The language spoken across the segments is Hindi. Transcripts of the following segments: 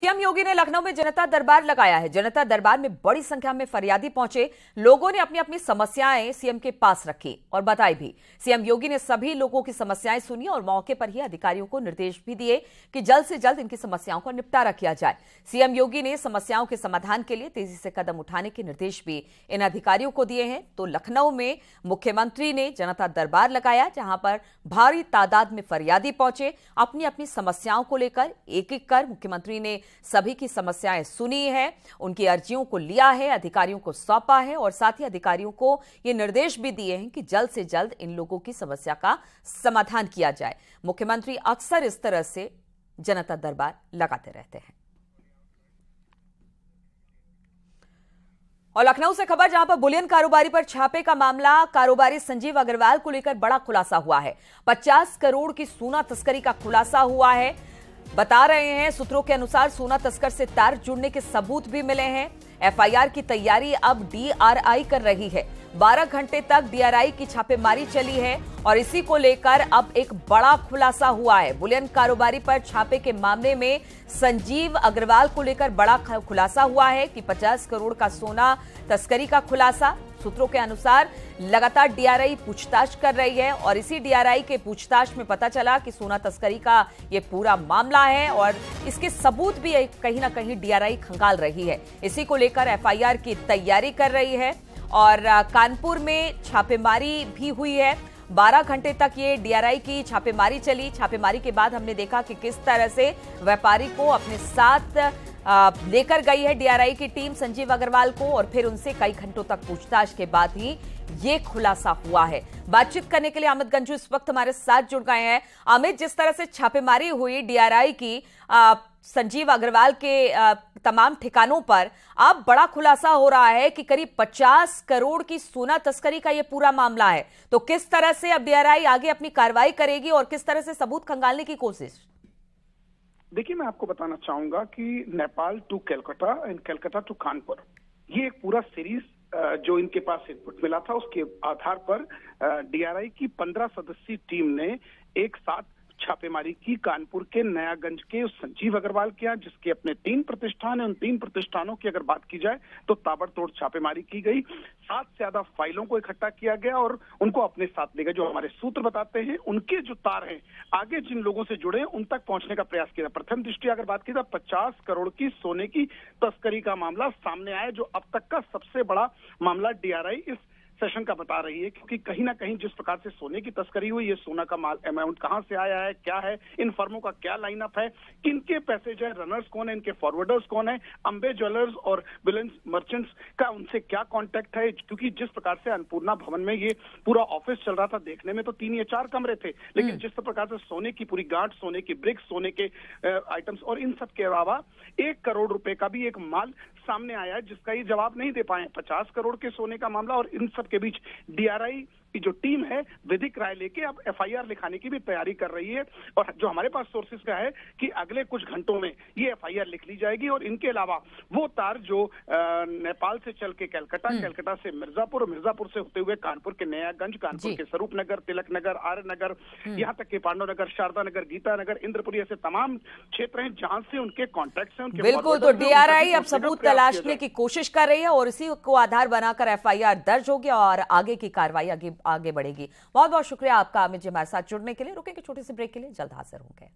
सीएम योगी ने लखनऊ में जनता दरबार लगाया है। जनता दरबार में बड़ी संख्या में फरियादी पहुंचे। लोगों ने अपनी अपनी समस्याएं सीएम के पास रखी और बताई भी। सीएम योगी ने सभी लोगों की समस्याएं सुनी और मौके पर ही अधिकारियों को निर्देश भी दिए कि जल्द से जल्द इनकी समस्याओं का निपटारा किया जाए। सीएम योगी ने समस्याओं के समाधान के लिए तेजी से कदम उठाने के निर्देश भी इन अधिकारियों को दिए हैं। तो लखनऊ में मुख्यमंत्री ने जनता दरबार लगाया, जहां पर भारी तादाद में फरियादी पहुंचे। अपनी अपनी समस्याओं को लेकर एक एक कर मुख्यमंत्री ने सभी की समस्याएं सुनी है, उनकी अर्जियों को लिया है, अधिकारियों को सौंपा है और साथ ही अधिकारियों को ये निर्देश भी दिए हैं कि जल्द से जल्द इन लोगों की समस्या का समाधान किया जाए। मुख्यमंत्री अक्सर इस तरह से जनता दरबार लगाते रहते हैं। और लखनऊ से खबर, जहां पर बुलियन कारोबारी पर छापे का मामला, कारोबारी संजीव अग्रवाल को लेकर बड़ा खुलासा हुआ है। 50 करोड़ की सोना तस्करी का खुलासा हुआ है। बता रहे हैं सूत्रों के अनुसार सोना तस्कर से तार जुड़ने के सबूत भी मिले हैं। एफआईआर की तैयारी अब डीआरआई कर रही है। 12 घंटे तक डीआरआई की छापेमारी चली है और इसी को लेकर अब एक बड़ा खुलासा हुआ है। बुलियन कारोबारी पर छापे के मामले में संजीव अग्रवाल को लेकर बड़ा खुलासा हुआ है कि 50 करोड़ का सोना तस्करी का खुलासा। सूत्रों के अनुसार लगातार डीआरआई पूछताछ कर रही है और इसी डीआरआई के पूछताछ में पता चला कि सोना तस्करी का ये पूरा मामला है और इसके सबूत भी कहीं ना कहीं डीआरआई खंगाल रही है। इसी को लेकर एफआईआर की तैयारी कर रही है और कानपुर में छापेमारी भी हुई है। 12 घंटे तक ये डीआरआई की छापेमारी चली। छापेमारी के बाद हमने देखा कि किस तरह से व्यापारी को अपने साथ लेकर गई है डीआरआई की टीम संजीव अग्रवाल को और फिर उनसे कई घंटों तक पूछताछ के बाद ही ये खुलासा हुआ है। बातचीत करने के लिए अमित गंजू इस वक्त हमारे साथ जुड़ गए हैं। अमित, जिस तरह से छापेमारी हुई डीआरआई की संजीव अग्रवाल के तमाम ठिकानों पर, अब बड़ा खुलासा हो रहा है कि करीब 50 करोड़ की सोना तस्करी का ये पूरा मामला है। तो किस तरह से अब डीआरआई आगे अपनी कार्रवाई करेगी और किस तरह से सबूत खंगालने की कोशिश? देखिए, मैं आपको बताना चाहूंगा कि Nepal to Calcutta and Calcutta to Kanpur, ये एक पूरा सीरीज जो इनके पास इनपुट मिला था, उसके आधार पर डीआरआई की 15 सदस्यीय टीम ने एक साथ छापेमारी की कानपुर के नयागंज के उस संजीव अग्रवाल के यहाँ, जिसके अपने 3 प्रतिष्ठान है। उन 3 प्रतिष्ठानों की अगर बात की जाए तो ताबड़तोड़ छापेमारी की गई। 7 से ज्यादा फाइलों को इकट्ठा किया गया और उनको अपने साथ ले गए। जो हमारे सूत्र बताते हैं, उनके जो तार हैं आगे जिन लोगों से जुड़े उन तक पहुंचने का प्रयास किया। प्रथम दृष्टि अगर बात की जाए, 50 करोड़ की सोने की तस्करी का मामला सामने आया, जो अब तक का सबसे बड़ा मामला डीआरआई इस सेशन का बता रही है। क्योंकि कहीं ना कहीं जिस प्रकार से सोने की तस्करी हुई, ये सोना का माल अमाउंट कहां से आया है, क्या है, इन फर्मों का क्या लाइनअप है, किनके पैसे जो है, रनर्स कौन है, इनके फॉरवर्डर्स कौन है, अंबे ज्वेलर्स और बिलेंस मर्चेंट्स का उनसे क्या कांटेक्ट है। क्योंकि जिस प्रकार से अन्नपूर्णा भवन में ये पूरा ऑफिस चल रहा था, देखने में तो 3 या 4 कमरे थे, लेकिन जिस प्रकार से सोने की पूरी गांठ, सोने की ब्रिक्स, सोने के आइटम्स और इन सब के अलावा 1 करोड़ रुपए का भी एक माल सामने आया है, जिसका ये जवाब नहीं दे पाए। 50 करोड़ के सोने का मामला और इन सब के बीच डीआरआई की जो टीम है विधिक राय लेके अब एफआईआर लिखाने की भी तैयारी कर रही है। और जो हमारे पास सोर्सेज का है कि अगले कुछ घंटों में ये एफआईआर लिख ली जाएगी और इनके अलावा वो तार जो नेपाल से चल के कलकत्ता, कलकत्ता से मिर्जापुर और मिर्जापुर से होते हुए कानपुर के नयागंज, कानपुर के स्वरूप नगर, तिलक नगर, आर्य नगर, यहाँ तक के पांडव नगर, शारदा नगर, गीता नगर, इंद्रपुरी, ऐसे तमाम क्षेत्र हैं जहां से उनके कॉन्टैक्ट्स हैं। बिल्कुल, तो डीआरआई अब सबूत तलाशने की कोशिश कर रही है और इसी को आधार बनाकर एफआईआर दर्ज होगी और आगे की कार्रवाई आगे बढ़ेगी। बहुत बहुत शुक्रिया आपका अमित जी हमारे साथ जुड़ने के लिए। रुकेंगे छोटे से ब्रेक के लिए, जल्द हाजिर होंगे।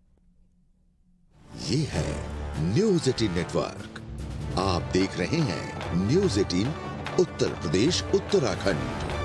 ये है न्यूज़ 18 नेटवर्क। आप देख रहे हैं न्यूज़ 18 उत्तर प्रदेश उत्तराखंड।